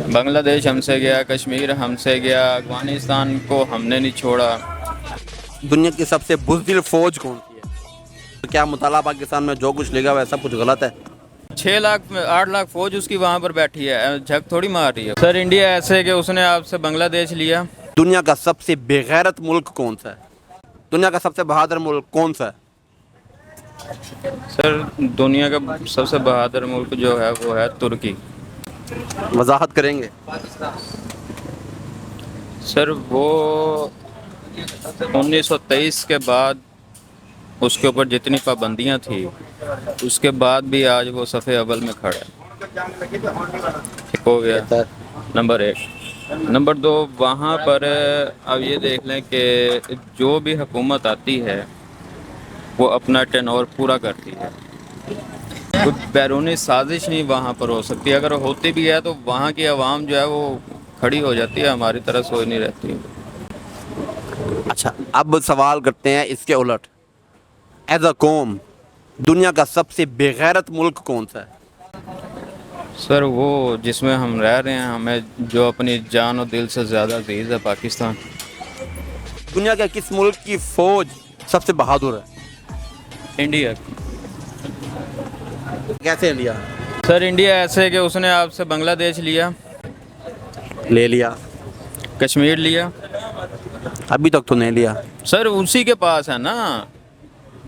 بنگلہ دیش ہم سے گیا، کشمیر ہم سے گیا، افغانستان کو ہم نے نہیں چھوڑا۔ دنیا کی سب سے بزدل فوج کون سی ہے؟ کیا مطالعہ پاکستان میں جو کچھ لکھا ہوا ہے سب کچھ غلط ہے؟ 6 لاکھ 8 لاکھ فوج اس کی وہاں پر بیٹھی ہے، جھک تھوڑی مار رہی ہے۔ سر انڈیا ایسے ہے کہ اس نے آپ سے بنگلہ دیش لیا۔ دنیا کا سب سے بے غیرت ملک کون سا ہے؟ دنیا کا سب سے بہادر ملک کون سا ہے؟ سر دنیا کا سب سے بہادر ملک جو ہے وہ ہے ترکی۔ وضاحت کریں گے؟ سر وہ 1923 کے بعد اس کے اوپر جتنی پابندیاں تھیں اس کے بعد بھی آج وہ صفحے اول میں کھڑا ہے۔ ٹھیک ہو گیا بہتر۔ نمبر 1۔ نمبر 2، وہاں پر اب یہ دیکھ لیں کہ جو بھی حکومت آتی ہے وہ اپنا ٹینور پورا کرتی ہے، کوئی بیرونی سازش نہیں وہاں پر ہو سکتی، اگر ہوتی بھی ہے تو وہاں کی عوام جو ہے وہ کھڑی ہو جاتی ہے، ہماری طرح سوئی نہیں رہتی۔ اچھا، اب سوال کرتے ہیں اس کے الٹ، ایز اے قوم دنیا کا سب سے بے غیرت ملک کون سا ہے؟ سر وہ جس میں ہم رہ رہے ہیں، ہمیں جو اپنی جان و دل سے زیادہ عزیز ہے، پاکستان۔ دنیا کے کس ملک کی فوج سب سے بہادر ہے؟ انڈیا۔ کیسے انڈیا؟ سر انڈیا ایسے ہے کہ اس نے آپ سے بنگلہ دیش لیا، لے لیا؟ کشمیر لیا۔ ابھی تک تو نہیں لیا۔ سر اسی کے پاس ہے نا۔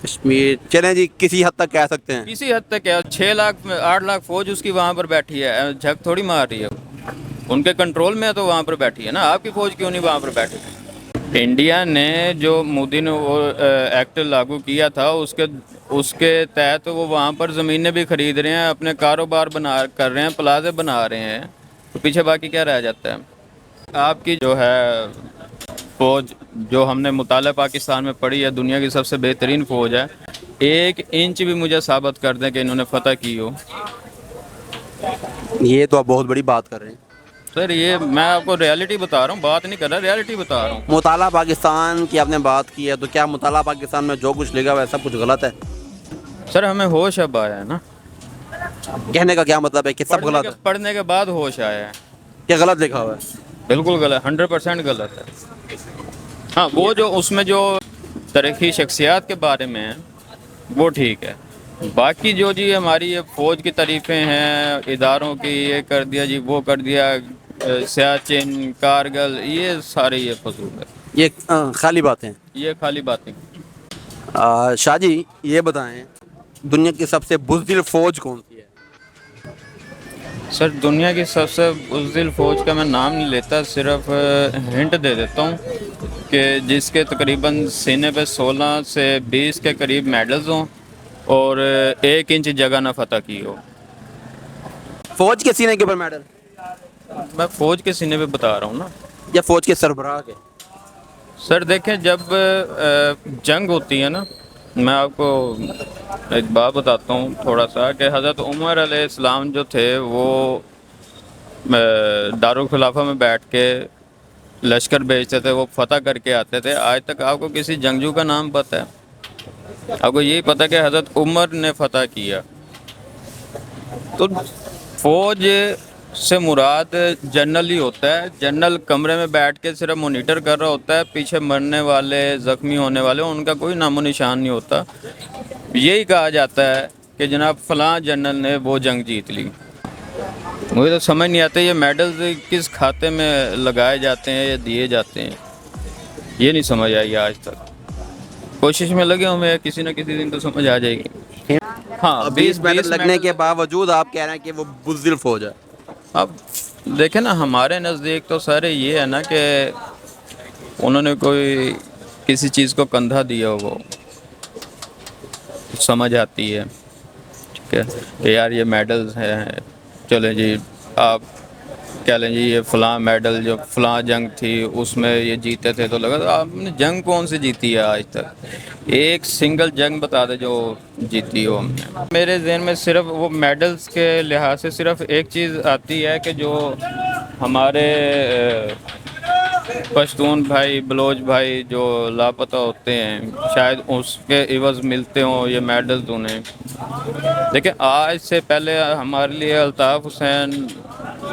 کشمیر چلیں جی، کسی حد تک کہہ سکتے ہیں۔ کسی حد تک ہے، 6 لاکھ 8 لاکھ فوج اس کی وہاں پر بیٹھی ہے، جھک تھوڑی مار رہی ہے، ان کے کنٹرول میں ہے تو وہاں پر بیٹھی ہے نا۔ آپ کی فوج کیوں نہیں وہاں پر بیٹھی؟ انڈیا نے جو مودی نے وہ ایکٹ لاگو کیا تھا اس کے تحت وہ وہاں پر زمینیں بھی خرید رہے ہیں، اپنے کاروبار کر رہے ہیں، پلازے بنا رہے ہیں، تو پیچھے باقی کیا رہ جاتا ہے؟ آپ کی جو ہے فوج جو ہم نے مطالعہ پاکستان میں پڑھی ہے، دنیا کی سب سے بہترین فوج ہے، 1 انچ بھی مجھے ثابت کر دیں کہ انہوں نے فتح کی ہو۔ یہ تو آپ بہت بڑی بات کر رہے ہیں۔ سر یہ میں آپ کو ریالٹی بتا رہا ہوں، بات نہیں کر رہا، ریالٹی بتا رہا ہوں۔ مطالعہ پاکستان کی آپ نے بات کی ہے، تو کیا مطالعہ پاکستان میں جو کچھ لکھا ہوا ہے سب کچھ غلط ہے؟ سر ہمیں ہوش اب آیا ہے نا، کہنے کا کیا مطلب ہے کہ سب غلط ہے؟ پڑھنے کے بعد ہوش آیا ہے۔ کیا غلط لکھا ہوا ہے؟ بالکل غلط، 100% غلط ہے۔ ہاں وہ جو اس میں جو تاریخی شخصیات کے بارے میں ہے وہ ٹھیک ہے، باقی جو جی ہماری یہ فوج کی تعریفیں ہیں، اداروں کی، یہ کر دیا جی وہ کر دیا، سیاچن، کارگل، یہ سارے یہ فضول ہے، یہ خالی باتیں۔ یہ خالی باتیں۔ شاہ جی یہ بتائیں، دنیا کی سب سے بزدل فوج کون سی ہے؟ سر دنیا کی سب سے بزدل فوج کا میں نام نہیں لیتا، صرف ہنٹ دے دیتا ہوں کہ جس کے تقریباً سینے پہ 16 سے 20 کے قریب میڈلز ہوں اور 1 انچ جگہ نہ فتح کی ہو۔ فوج کے سینے کے اوپر میڈل؟ میں فوج کے سینے پہ بتا رہا ہوں نا۔ یا فوج کے سربراہ کے؟ سر دیکھیں جب جنگ ہوتی ہے نا، میں آپ کو ایک بات بتاتا ہوں تھوڑا سا، کہ حضرت عمر علیہ السلام جو تھے وہ دارالخلافہ میں بیٹھ کے لشکر بھیجتے تھے، وہ فتح کر کے آتے تھے۔ آج تک آپ کو کسی جنگجو کا نام پتہ ہے؟ آپ کو یہی پتہ کہ حضرت عمر نے فتح کیا۔ تو فوج سے مراد جنرل ہی ہوتا ہے، جنرل کمرے میں بیٹھ کے صرف مانیٹر کر رہا ہوتا ہے، پیچھے مرنے والے، زخمی ہونے والے، ان کا کوئی نام و نشان نہیں ہوتا۔ یہی کہا جاتا ہے کہ جناب فلاں جنرل نے وہ جنگ جیت لی۔ مجھے تو سمجھ نہیں آتا یہ میڈلز کس کھاتے میں لگائے جاتے ہیں یا دیے جاتے ہیں، یہ نہیں سمجھ آئی آج تک۔ کوشش میں لگے ہوئے ہیں، کسی نہ کسی دن تو سمجھ آ جائے گی۔ ہاں 20 میڈل لگنے کے باوجود آپ کہہ رہے ہیں کہ وہ بزدل فوج ہے۔ اب دیکھیں نا، ہمارے نزدیک تو سر یہ ہے نا کہ انہوں نے کوئی کسی چیز کو کندھا دیا ہو، وہ سمجھ آتی ہے، ٹھیک ہے کہ یار یہ میڈلز ہیں، چلیں جی آپ کہہ لیں جی یہ فلاں میڈل جو فلاں جنگ تھی اس میں یہ جیتے تھے، تو لگا آپ نے جنگ کون سی جیتی ہے آج تک؟ ایک سنگل جنگ بتا دے جو جیتی ہو ہم نے۔ میرے ذہن میں صرف وہ میڈلز کے لحاظ سے صرف ایک چیز آتی ہے کہ جو ہمارے پشتون بھائی، بلوچ بھائی جو لاپتہ ہوتے ہیں، شاید اس کے عوض ملتے ہوں یہ میڈلز انہیں۔ لیکن آج سے پہلے ہمارے لیے الطاف حسین